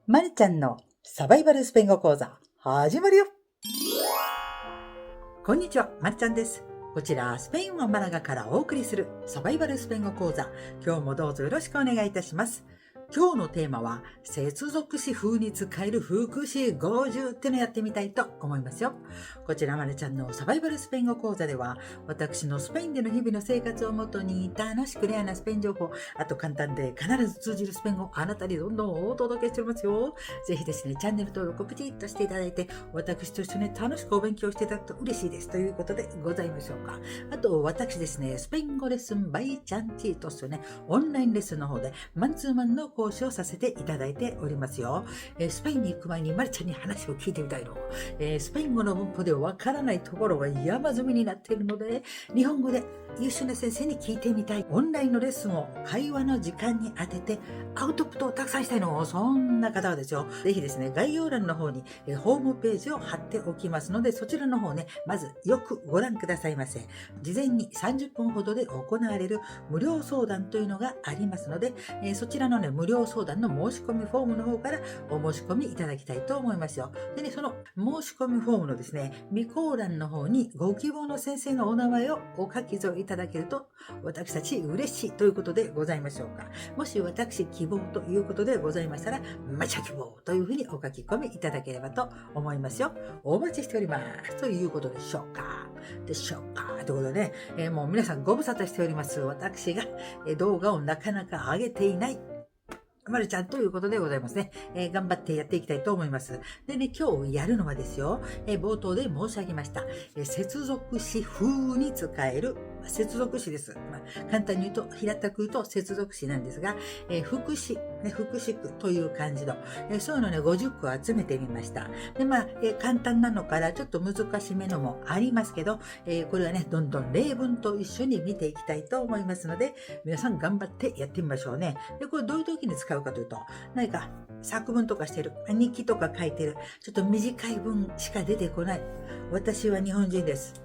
まるちゃんのサバイバルスペイン語講座始まるよ。こんにちは、まるちゃんです。こちらスペインはマラガからお送りするサバイバルスペイン語講座、今日もどうぞよろしくお願いいたします。今日のテーマは接続詞風に使える副詞50っていうのをやってみたいと思いますよ。こちらまるちゃんのサバイバルスペイン語講座では、私のスペインでの日々の生活をもとに楽しくレアなスペイン情報、あと簡単で必ず通じるスペイン語をあなたにどんどんお届けしておりますよ。ぜひですね、チャンネル登録をプチッとしていただいて、私と一緒に楽しくお勉強していただくと嬉しいですということでございましょうか。あと私ですね、スペイン語レッスン by チャンティートスね、オンラインレッスンの方でマンツーマンの講師をさせていただいておりますよ。スペインに行く前にまるちゃんに話を聞いてみたいの。スペイン語の文法でわからないところが山積みになっているので、日本語で優秀な先生に聞いてみたい。オンラインのレッスンを会話の時間に当ててアウトプットをたくさんしたいの。そんな方はですよ、ぜひですね、概要欄の方にホームページを貼っておきますので、そちらの方ね、まずよくご覧くださいませ。事前に30分ほどで行われる無料相談というのがありますので、そちらのね、無料相談の申し込みフォームの方からお申し込みいただきたいと思いますよ。でね、その申し込みフォームのですね、備考欄の方にご希望の先生のお名前をお書き添えいただけると私たち嬉しいということでございましょうか。もし私希望ということでございましたら、まちゃ希望というふうにお書き込みいただければと思いますよ。お待ちしておりますということでしょうか。ということでね、もう皆さんご無沙汰しております。私が動画をなかなか上げていないまるちゃんということでございますね。頑張ってやっていきたいと思います。でね、今日やるのはですよ、冒頭で申し上げました、接続詞風に使える接続詞です。簡単に言うと、平たく言うと接続詞なんですが、副詞、副詞句という感じの、そういうのね、50個集めてみました。で、簡単なのからちょっと難しめのもありますけど、これはね、どんどん例文と一緒に見ていきたいと思いますので、皆さん頑張ってやってみましょうね。で、これどういう時に使うかというと、何か作文とかしてる、日記とか書いてる、ちょっと短い文しか出てこない。私は日本人です。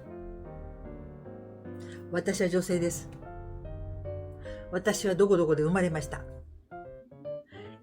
私は女性です。私はどこどこで生まれました。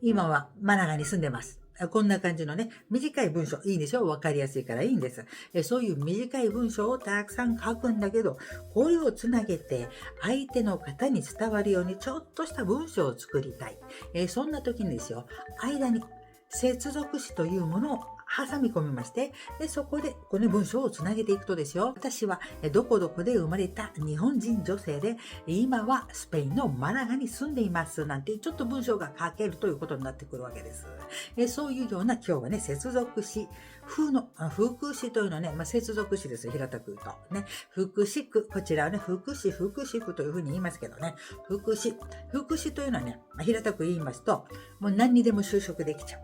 今はマナガに住んでます。こんな感じのね、短い文章、いいでしょ？わかりやすいからいいんです。そういう短い文章をたくさん書くんだけど、これをつなげて相手の方に伝わるようにちょっとした文章を作りたい。そんな時にですよ、間に接続詞というものを挟み込みまして、でそこでこの文章をつなげていくとですよ、私はどこどこで生まれた日本人女性で、今はスペインのマラガに住んでいますなんてちょっと文章が書けるということになってくるわけです。そういうような今日はね、接続詞風の副詞というのはね、接続詞です。平たく言うとね、副詞句、こちらはね、副詞句というふうに言いますけどね、副詞というのはね、平たく言いますと、もう何にでも修飾できちゃう。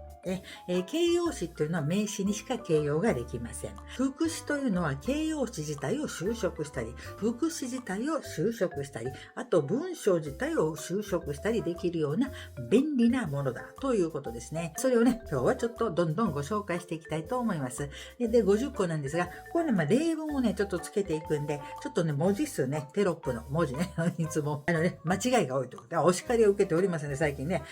形容詞というのは名詞にしか形容ができません。副詞というのは形容詞自体を修飾したり、副詞自体を修飾したり、あと文章自体を修飾したりできるような便利なものだということですね。それをね、今日はちょっとどんどんご紹介していきたいと思います。で、50個なんですが、これね、例文をね、ちょっとつけていくんで、ちょっとね、文字数ね、テロップの文字ね、いつも、間違いが多いということで、お叱りを受けておりますので、最近ね、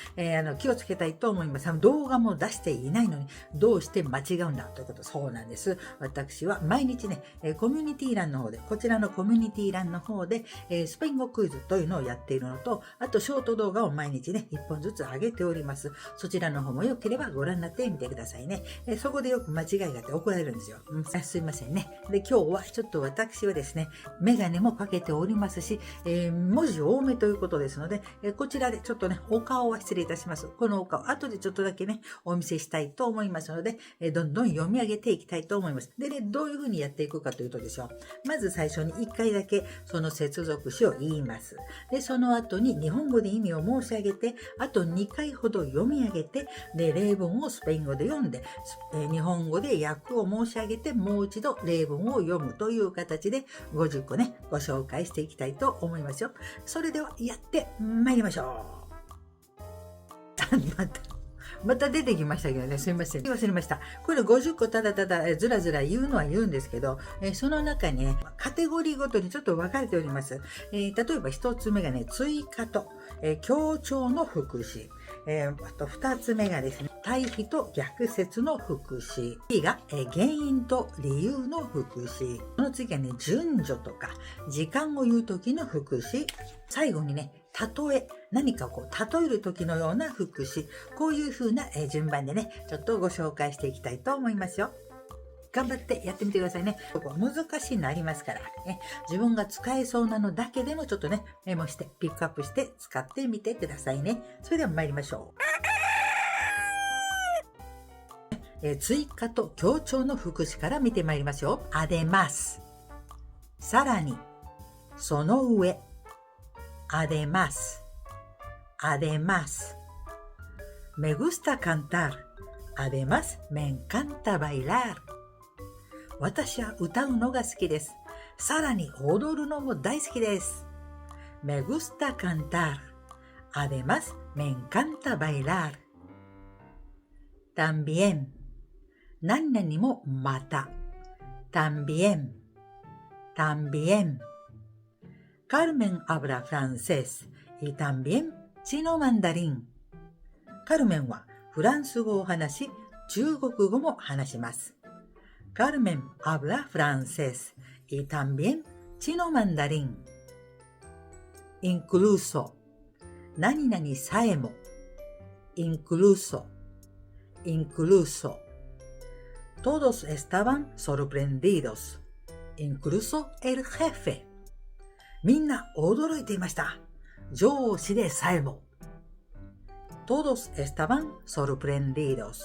気をつけたいと思います。動画も出していないのにどうして間違うんだということ。そうなんです。私は毎日ね、コミュニティ欄の方で、こちらのコミュニティ欄の方で、スペイン語クイズというのをやっているのと、あとショート動画を毎日ね、1本ずつ上げております。そちらの方もよければご覧になってみてくださいね。そこでよく間違いがあって怒られるんですよ。すいませんね。で、今日はちょっと私はですね、メガネもかけておりますし、文字多めということですので、こちらでちょっとね、お顔は失礼いたします。このお顔、後でちょっとだけね、お見せしたいと思いますので、どんどん読み上げていきたいと思います。でね、どういうふうにやっていくかというとですよ、まず最初に1回だけその接続詞を言います。で、その後に日本語で意味を申し上げて、あと2回ほど読み上げて、で、例文をスペイン語で読んで、日本語で訳を申し上げて、もう一度例文を読むという形で50個ね、ご紹介していきたいと思いますよ。それではやって参りましょう。また出てきましたけどね、すいません。忘れました。これ50個ただただずらずら言うのは言うんですけど、その中にね、カテゴリーごとにちょっと分かれております。例えば1つ目がね、追加と、強調の副詞。あと2つ目がですね、対比と逆説の副詞。次が、原因と理由の副詞。その次はね、順序とか時間を言う時の副詞。最後にね、例え、何かこう例える時のような副詞。こういう風な順番でね、ちょっとご紹介していきたいと思いますよ。頑張ってやってみてくださいね。ここ難しいのありますから、ね、自分が使えそうなのだけでもちょっとね、メモしてピックアップして使ってみてくださいね。それでは参りましょう。追加と強調の副詞から見てまいりますよ。además、さらに、その上、además、además、me gusta cantar、además me encanta bailar。私は歌うのが好きです。さらに踊るのも大好きです。Me gusta cantar. Además, me encanta bailar. También. 何々もまた。También. También. Carmen habla francés y también chino mandarín. カルメンはフランス語を話し、中国語も話します。Carmen habla francés y también chino mandarín. Incluso. 何々さえも。Incluso. Incluso. Todos estaban sorprendidos. Incluso el jefe. みんな驚いていました。上司でさえも。Todos estaban sorprendidos.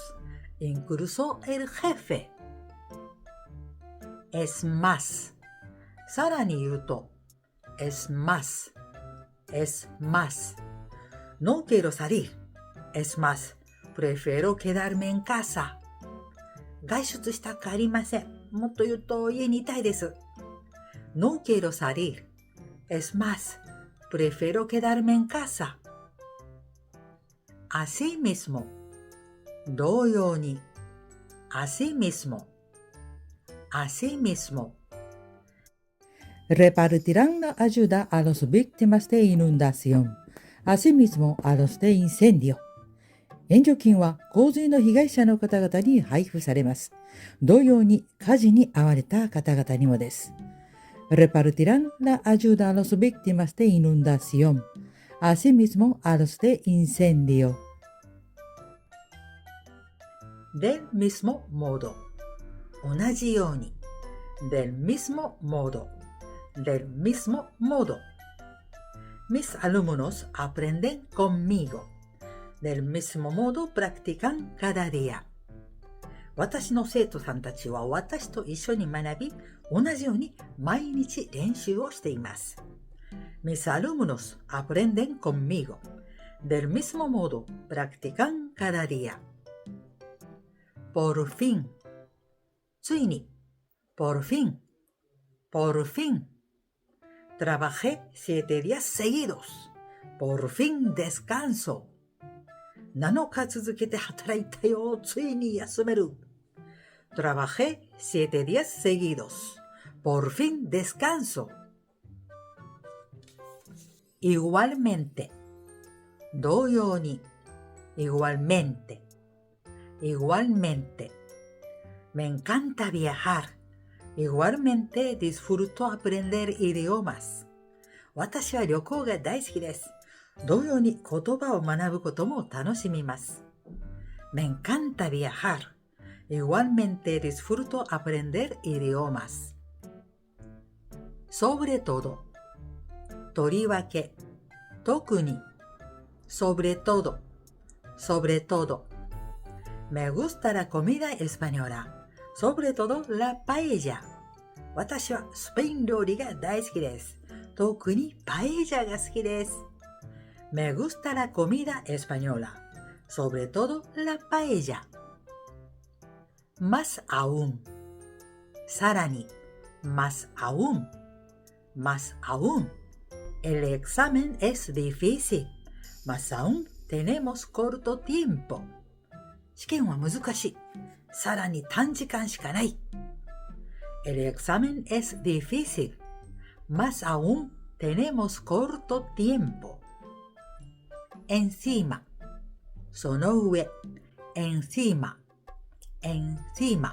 Incluso el jefe.Es más. さらに言うと es más. Es más. No quiero salir. Es más. Prefiero quedarme en casa. 外出したくありません。もっと言うと家にいたいです。No quiero salir. Es más. Prefiero quedarme en casa. Así mismo. 同様に Así mismo.Así mismo. Repartirán la ayuda a los víctimas de inundación, asimismo a los de incendio. 援助金は洪水の被害者の方々に配布されます。同様に火事に遭われた方々にもです。Repartirán la ayuda a los víctimas de inundación, asimismo a los de incendio. Del mismo modo.同じように del mismo modo del mismo modo mis alumnos aprenden conmigo del mismo modo practican cada día 私の生徒さんたちは私と一緒に学び同じように毎日練習をしています mis alumnos aprenden conmigo del mismo modo practican cada día por finついに por fin, por fin. Trabajé 7 días seguidos. Por fin descanso. 7日続けて働いたよ。ついに休める。Trabajé 7 días seguidos. Por fin descanso. Igualmente. 同様に。Igualmente. Igualmente.Me encanta viajar. Igualmente disfruto aprender idiomas. 私は旅行が大好きです。同様に言葉を学ぶことも楽しみます。Me encanta viajar. Igualmente disfruto aprender idiomas. Sobre todo. とりわけ。特に。Sobre todo. Sobre todo.Me gusta la comida española.Sobre todo la paella. 私はスペイン料理が大好きです。特にパエジャが好きです。Me gusta la comida española. Sobre todo la paella. Más aún. さらに。Más aún. Más aún. El examen es difícil. Más aún tenemos corto tiempo.試験は難しい。さらに短時間しかない。El examen es difícil. Más aún tenemos corto tiempo. Encima. その上、encima, encima.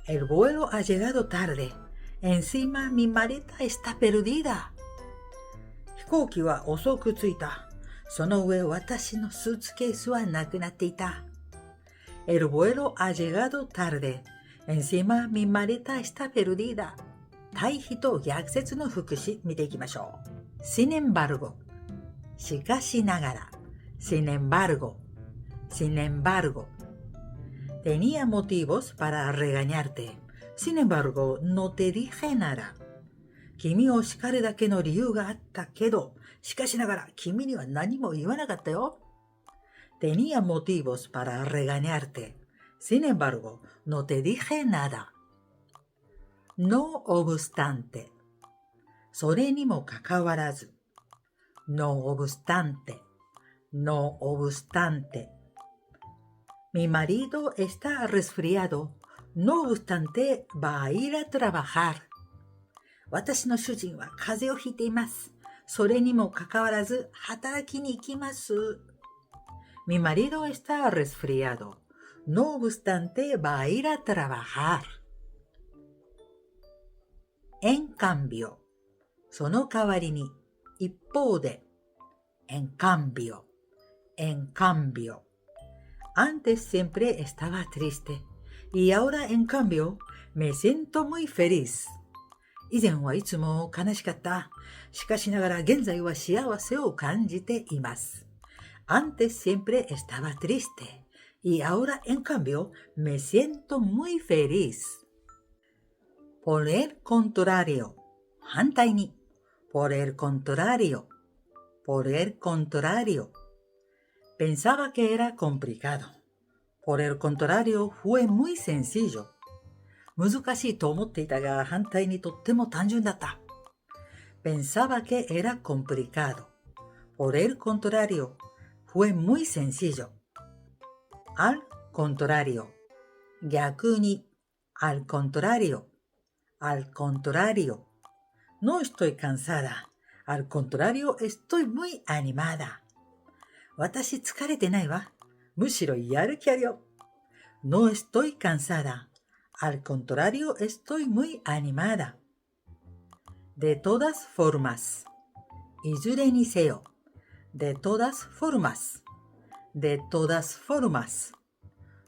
El vuelo ha llegado tarde. Encima mi maleta está perdida. 飛行機は遅く着いた。その上、私のスーツケースはなくなっていた。El vuelo ha llegado tarde. Encima mi maleta está perdida. 対比と逆説の副詞見ていきましょう。Sin embargo, しかしながら。Sin embargo, sin embargo. Tenía motivos para regañarte. Sin embargo, no te dije nada. 君を叱るだけの理由があったけど、しかしながら君には何も言わなかったよ。Tenía motivos para regañarte. Sin embargo, no te dije nada. No obstante. それにもかかわらず。No obstante. No obstante. Mi marido está resfriado. No obstante, va a ir a trabajar. 私の主人は風邪をひいています。それにもかかわらず働きに行きます。Mi marido está resfriado. No obstante, va a ir a trabajar. En cambio. その代わりに。一方で。En cambio. En cambio. Antes siempre estaba triste. Y ahora, en cambio, me siento muy feliz. 以前はいつも悲しかった。しかしながら現在は幸せを感じています。Antes siempre estaba triste. Y ahora, en cambio, me siento muy feliz. Por el contrario. 反対に。Por el contrario. Por el contrario. Pensaba que era complicado. Por el contrario, fue muy sencillo. 難しいと思っていたが、反対にとっても単純だった。Pensaba que era complicado. Por el contrario, fue muy sencillo. Al contrario. 逆に。Al contrario. Al contrario. No estoy cansada. Al contrario, estoy muy animada. 私疲れてないわ。むしろやる気あるよ。No estoy cansada. Al contrario, estoy muy animada. De todas formas. いずれにせよ。De todas formas. De todas formas.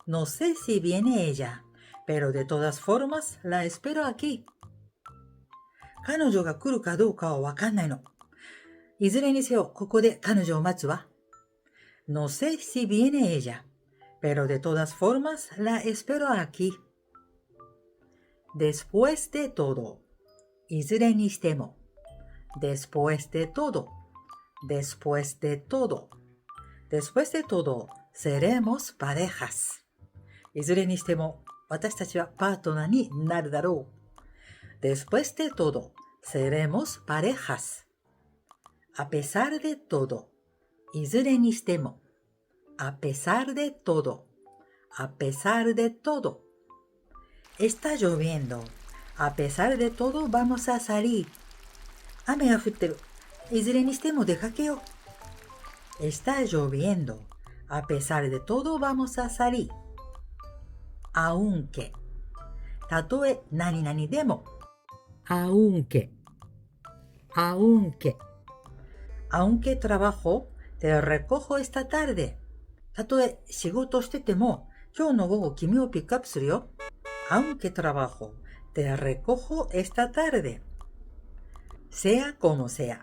No sé si viene ella, pero de todas formas la espero aquí. 彼女が来るかどうかはわかんないの。いずれにせよ、ここで彼女を待つわ。No sé si viene ella, pero de todas formas la espero aquí. Después de todo. いずれにしても。Después de todo. Después de todo. Después de todo, seremos parejas. いずれにしても、私たちはパートナーになるだろう。Después de todo, seremos parejas. A pesar de todo. いずれにしても。A pesar de todo. A pesar de todo. Está lloviendo. A pesar de todo, vamos a salir. 雨が降ってる。いずれにしても出かけよう。Está lloviendo. A pesar de todo, vamos a salir. Aunque. たとえ何々でも。Aunque. Aunque. Aunque trabajo, te recojo esta tarde. たとえ仕事してても、今日の午後君をピックアップするよ。Aunque trabajo, te recojo esta tarde. Sea como sea.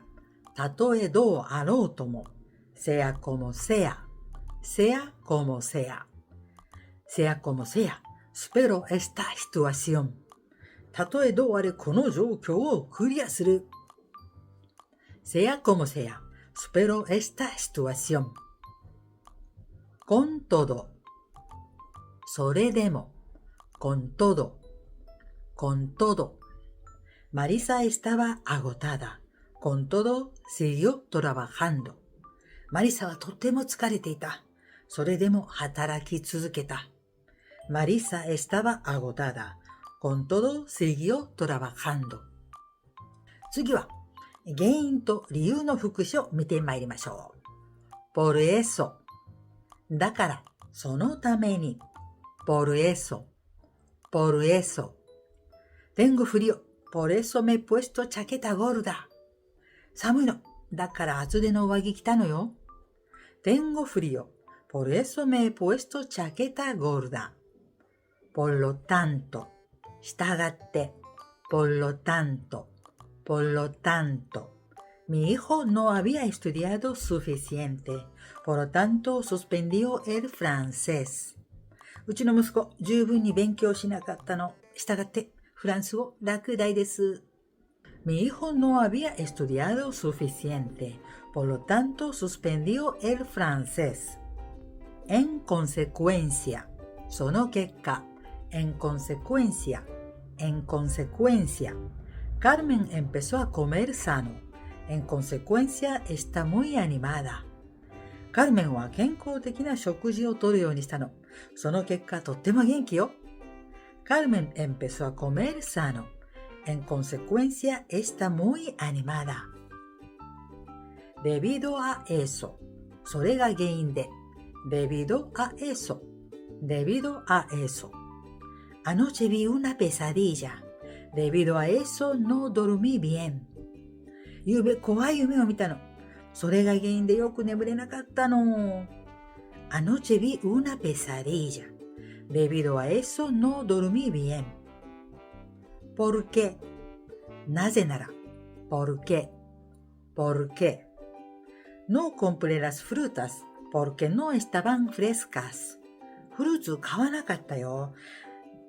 たとえどうあろうとも。Sea como sea. Sea como sea. Sea como sea. Supero esta situación. たとえどうあれこの状況をクリアする。Sea como sea. Supero esta situación. Con todo. それでも。Con todo. Con todo. Marisa estaba agotada. Con todo, siguió trabajando. マリサはとても疲れていた。それでも働き続けた。Marisa estaba agotada. Con todo, siguió trabajando. 次は、原因と理由の副詞を見てまいりましょう。Por eso. だから、そのために。por eso, por eso. Tengo frío, por eso me he puesto chaqueta gorda. 寒いの。だから厚手の上着着たのよ。Tengo frío, por eso me he puesto chaqueta gorda. Por lo tanto, 従って。por lo tanto, por lo tanto. Mi hijo no había estudiado suficiente. Por lo tanto, suspendió el francés. うちの息子、十分に勉強しなかったの。したがって、フランス語落第です。Mi hijo no había estudiado suficiente. Por lo tanto, suspendió el francés. En consecuencia. その結果。En consecuencia. En consecuencia. Carmen empezó a comer sano. En consecuencia, está muy animada. カルメンは健康的な食事をとるようにしたの。その結果、とっても元気よ。Carmen empezó a comer sano. En consecuencia, está muy animada. Debido a eso. それが原因で。Debido a eso. Debido a eso. Anoche vi una pesadilla. Debido a eso, no dormí bien. ゆうべ怖い夢を見たの。それが原因でよく眠れなかったの。Anoche vi una pesadilla. Debido a eso no dormí bien. ¿Por qué? なぜなら。¿Por qué? ¿Por qué? No compré las frutas porque no estaban frescas. フルーツ買わなかったよ。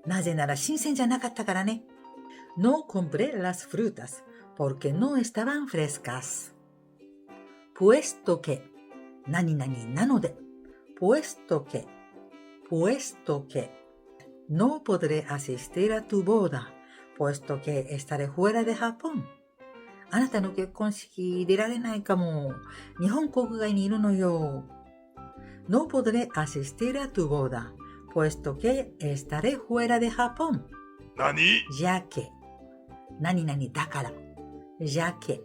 なぜなら新鮮じゃなかったからね。No compré las frutas porque no estaban frescas. Puesto que 何々なので puesto que no podré asistir a tu boda puesto que estaré fuera de Japón あなたの結婚式出られないかも日本国外にいるのよ No podré asistir a tu boda puesto que estaré fuera de Japón 何 ya que 何々だから ya que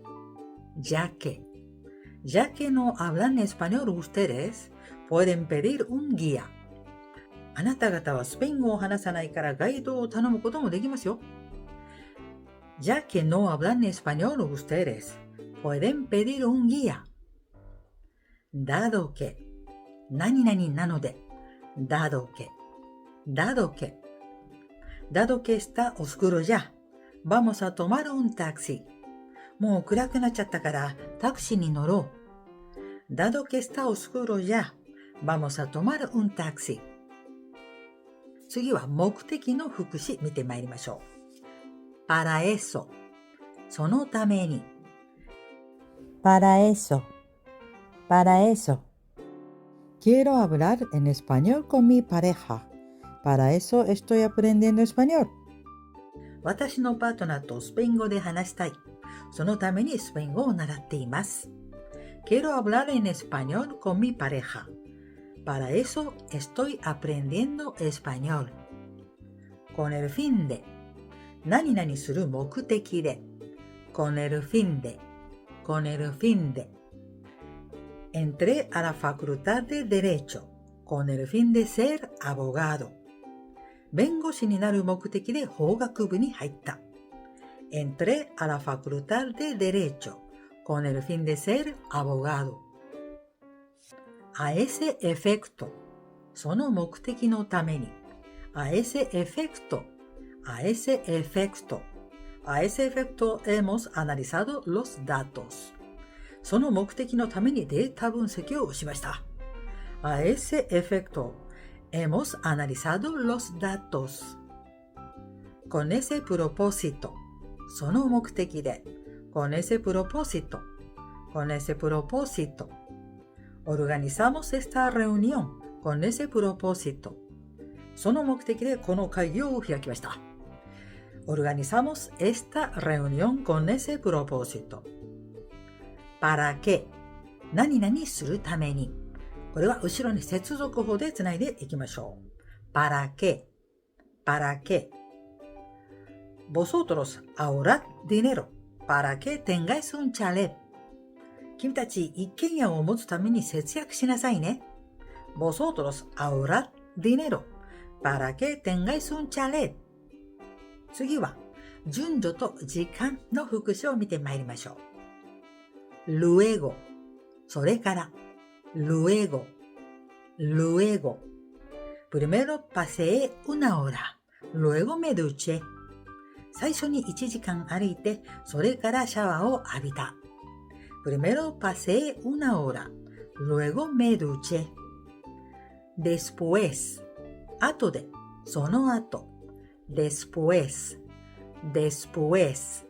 Ya que no hablan español ustedes, pueden pedir un guía. あなた方はスペイン語を話さないからガイドを頼むこともできますよ。Ya que no hablan español ustedes, pueden pedir un guía. Dado que 何々なので Dado que está oscuro ya, vamos a tomar un taxi. もう暗くなっちゃったからタクシーに乗ろう。Dado que está oscuro ya, vamos a tomar un taxi. 次は目的の副詞見てまいりましょう。para eso そのために。Para eso. Para eso. Quiero hablar en español con mi pareja. Para eso estoy aprendiendo español. 私のパートナーとスペイン語で話したい。そのためにスペイン語を習っています。Quiero hablar en español con mi pareja. Para eso estoy aprendiendo español. Con el fin de 何々する目的で Con el fin de Entré a la facultad de Derecho con el fin de ser abogado. 弁護士になる目的で法学部に入った。Entré a la facultad de Derecho con el fin de ser abogado. A ese efecto その目的のために。A ese efecto hemos analizado los datos. その目的のためにデータ分析をしました。A ese efecto hemos analizado los datos. Con ese propósito その目的で。Con ese propósito organizamos esta reunión con ese propósito. その目的でこの会議を開きました。Organizamos esta reunión con ese propósito. ¿Para qué? 何々するために。これは後ろに接続法でつないでいきましょう。¿Para qué? Vosotros ahorrad dinero para que tengáis un chalet. 君たち一軒家を持つために節約しなさいね。Vosotros ahorrad dinero para que tengáis un chalet. 次は、順序と時間の復習を見てまいりましょう。luego、それから、luego, luego. Primero pasé una hora, luego me duché. 最初に1時間歩いて、それからシャワーを浴びた。Primero pasé una hora, luego me duché. Después, 後で、その後。Después, después.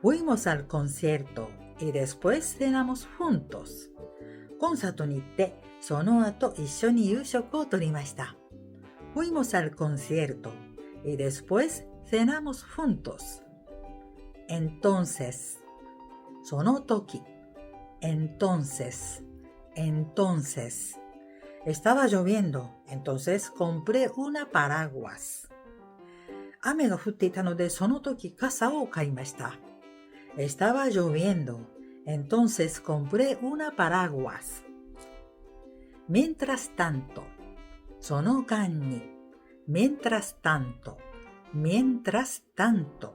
Fuimos al concierto y después cenamos juntos. コンサートに行って、その後一緒に夕食をとりました。Fuimos al concierto y después cenamos juntos. Entonces, その時。Entonces, entonces. Estaba lloviendo, entonces compré una paraguas. 雨が降っていたので、その時傘を買いました。Estaba lloviendo, entonces compré una paraguas. Mientras tanto, その間に。Mientras tanto, mientras tanto.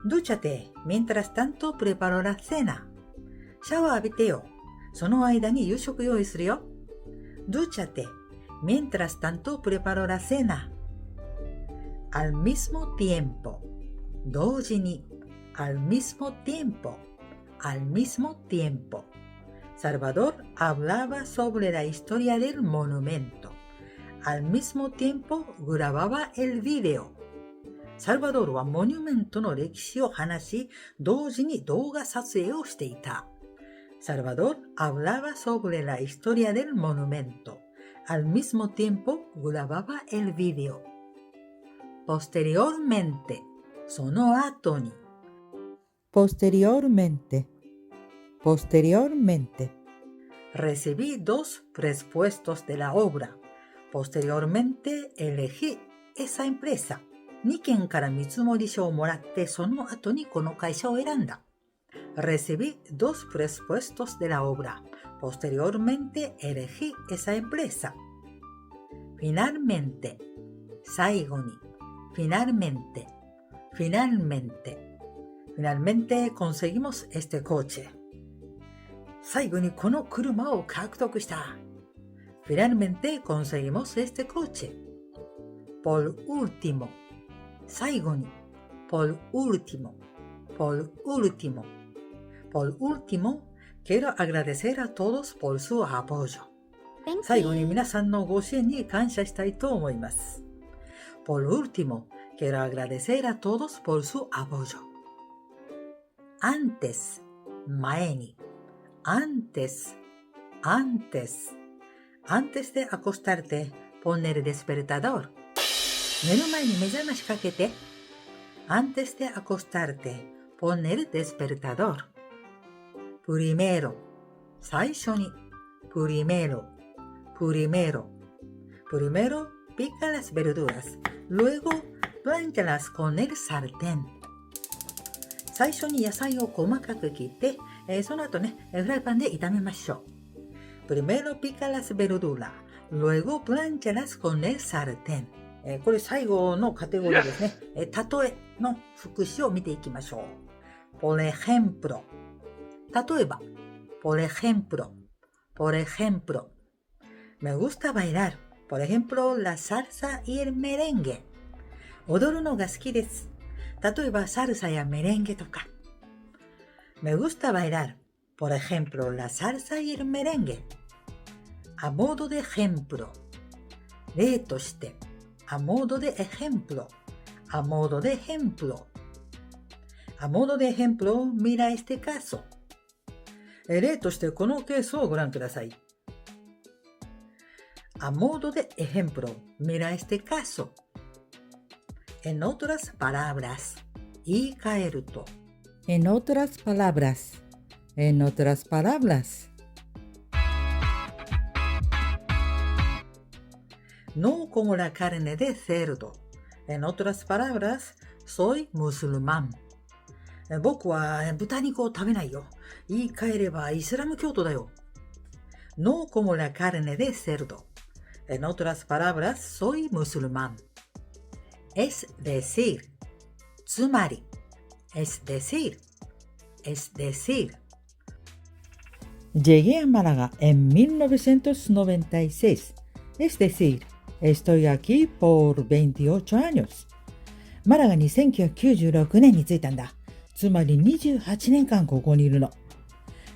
Dúchate, mientras tanto preparo la cena. シャワー浴びてよ。その間に夕食用意するよ。Dúchate, mientras tanto preparo la cena. Al mismo tiempo, 同時に。Al mismo tiempo, al mismo tiempo. Salvador hablaba sobre la historia del monumento. Al mismo tiempo grababa el video. サルバドールはモニュメントの歴史を話し、同時に動画撮影をしていた。Salvador hablaba sobre la historia del monumento. Al mismo tiempo grababa el video. Posteriormente, その後に。Posteriormente, posteriormente. Recibí 2 presupuestos de la obra. Posteriormente elegí esa empresa. 2件から見積書をもらって、その後にこの会社を選んだ。Recibí 2 presupuestos de la obra. Posteriormente elegí esa empresa. Finalmente, 最後に。Finalmente, finalmente. Finalmente conseguimos este coche. 最後にこの車を獲得した。Finalmente conseguimos este coche. Por último, 最後に。Por último, por último. Por último, quiero agradecer a todos por su apoyo. 最後に皆さんのご支援に感謝したいと思います。Por último, quiero agradecer a todos por su apoyo. Antes, 前に。Antes, antes. Antes de acostarte, pon el despertador. 寝る前に目覚ましかけて。Antes de acostarte, pon el despertador. Primero, 最初に。Primero, primero. Primero, pica las verduras. Luego, plancharlas con el sartén. 最初に野菜を細かく切って、その後ね、フライパンで炒めましょう。Primero pica las verduras, luego plancharlas con el sartén. これ最後のカテゴリーですね。例えの副詞を見ていきましょう。Por ejemplo. 例えば。Por ejemplo. Por ejemplo. Me gusta bailar. Por ejemplo, la salsa y el merengue. 踊るのが好きです。例えば、サルサやメレンゲとか。Me gusta bailar. Por ejemplo, la salsa y el merengue. A modo de ejemplo. 例として。A modo de ejemplo. A modo de ejemplo. A modo de ejemplo, mira este caso. 例としてこのケースをご覧ください。A modo de ejemplo, mira este caso. En otras palabras, 言い換えると。En otras palabras, en otras palabras. No como la carne de cerdo. En otras palabras, soy musulmán. 僕は豚肉を食べないよ。言い換えればイスラム教徒だよ。No como la carne de cerdo. En otras palabras, soy musulmán. Es decir, つまり es decir, es decir. Llegué a Málaga en 1996, es decir, estoy aquí por 28 años. マラガに1996年に着いたんだ。つまり28年間ここにいるの。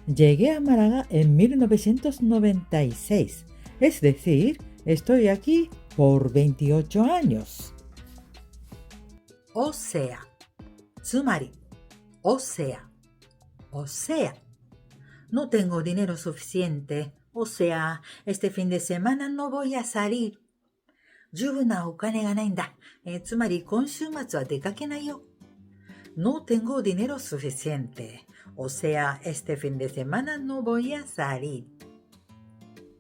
Llegué a Málaga en 1996, es decir, estoy aquí por 28 años. O sea, つまり o sea, o sea. No tengo dinero suficiente. O sea, este fin de semana no voy a salir. 十分なお金がないんだ。つまり今週末は出かけないよ。No tengo dinero suficiente. O sea, este fin de semana no voy a salir.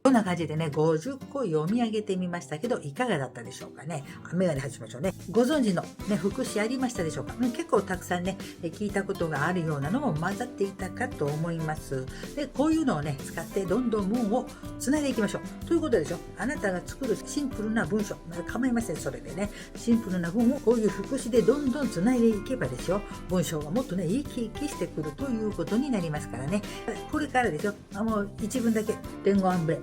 こんな感じでね、50個読み上げてみましたけど、いかがだったでしょうかね。メガネ外しましょうね。ご存知の、ね、副詞ありましたでしょうか。結構たくさんね、聞いたことがあるようなのも混ざっていたかと思います。で、こういうのをね、使ってどんどん文をつないでいきましょう。ということでしょ。あなたが作るシンプルな文章、構いません、それでね。シンプルな文をこういう副詞でどんどんつないでいけばですよ。文章がもっとね、生き生きしてくるということになりますからね。これからですよ。もう一文だけ、tengo hambre。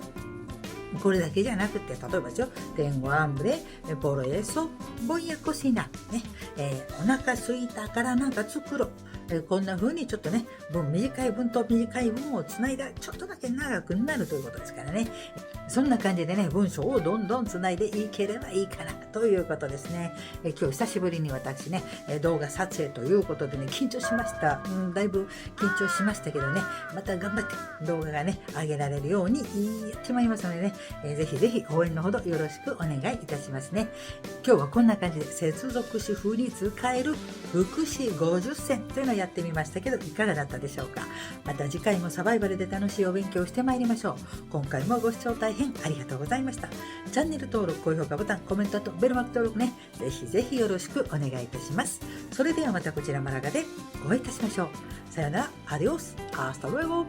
これだけじゃなくて、例えばですよ、tengo hambre, por eso voy a cocinar、ねお腹すいたからなんか作ろう。こんな風にちょっとね、短い文と短い文をつないだちょっとだけ長くなるということですからね。そんな感じでね、文章をどんどんつないでいければいいかなということですね。今日久しぶりに私ね、動画撮影ということでね、緊張しました。だいぶ緊張しましたけどね、また頑張って動画がね、上げられるようにやってまいりますのでね、ぜひぜひ応援のほどよろしくお願いいたしますね。今日はこんな感じで接続詞風に使える副詞50選というのをやってみましたけど、いかがだったでしょうか。また次回もサバイバルで楽しいお勉強をしてまいりましょう。今回もご視聴大変ありがとうございました。チャンネル登録、高評価ボタン、コメントとベルマーク登録ね、ぜひぜひよろしくお願いいたします。それではまたこちらマラガでお会いいたしましょう。さよなら、アディオス、アスタルエゴ。